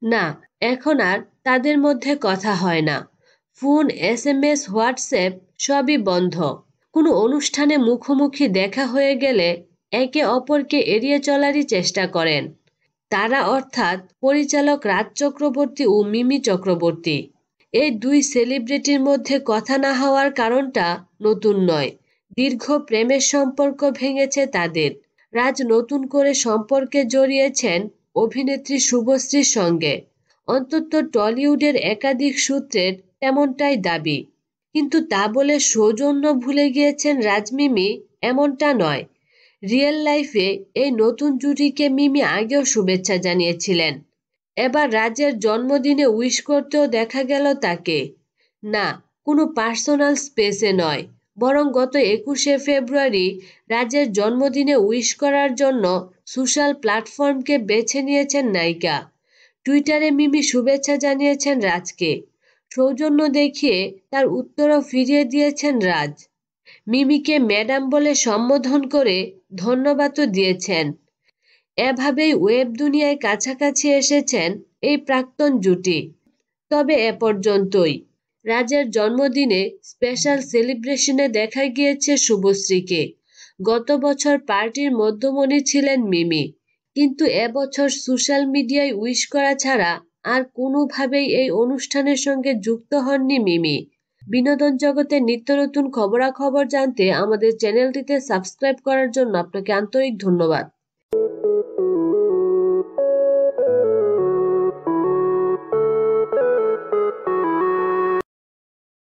না, এখন আর তাদের মধ্যে কথা হয় না। ফোন, এসএমএস, হোয়াটসঅ্যাপ সবই বন্ধ। কোনো অনুষ্ঠানে মুখোমুখি দেখা হয়ে গেলে একে অপরকে এড়িয়ে চলারই চেষ্টা করেন তারা, অর্থাৎ পরিচালক রাজ চক্রবর্তী ও মিমি চক্রবর্তী। এই দুই সেলিব্রিটির মধ্যে কথা না হওয়ার কারণটা নতুন নয়। দীর্ঘ প্রেমের সম্পর্ক ভেঙেছে তাদের। রাজ নতুন করে সম্পর্কে জড়িয়েছেন অভিনেত্রী শুভশ্রীর সঙ্গে। অন্তত টলিউডের একাধিক সূত্রের তেমনটাই দাবি। কিন্তু তা বলে সৌজন্য ভুলে গিয়েছেন রাজমিমি, এমনটা নয়। রিয়েল লাইফে এই নতুন জুটিকে মিমি আগেও শুভেচ্ছা জানিয়েছিলেন। এবার রাজের জন্মদিনে উইশ করতেও দেখা গেল তাকে। না, কোনো পার্সোনাল স্পেসে নয়, বরং গত 21শে ফেব্রুয়ারি রাজের জন্মদিনে উইশ করার জন্য সোশ্যাল প্ল্যাটফর্মকে বেছে নিয়েছেন নায়িকা। টুইটারে মিমি শুভেচ্ছা জানিয়েছেন রাজকে। সৌজন্য দেখিয়ে তার উত্তরও ফিরিয়ে দিয়েছেন রাজ। মিমিকে ম্যাডাম বলে সম্বোধন করে ধন্যবাদও দিয়েছেন। এভাবেই ওয়েব দুনিয়ায় কাছাকাছি এসেছেন এই প্রাক্তন জুটি। তবে এ পর্যন্তই। রাজের জন্মদিনে স্পেশাল সেলিব্রেশনে দেখা গিয়েছে শুভশ্রীকে। গত বছর পার্টির মধ্যমণি ছিলেন মিমি। কিন্তু এবছর সোশ্যাল মিডিয়ায় উইশ করা ছাড়া আর কোনোভাবেই এই অনুষ্ঠানের সঙ্গে যুক্ত হননি মিমি। বিনোদন জগতের নিত্য নতুন খবরাখবর জানতে আমাদের চ্যানেলটিতে সাবস্ক্রাইব করার জন্য আপনাকে আন্তরিক ধন্যবাদ।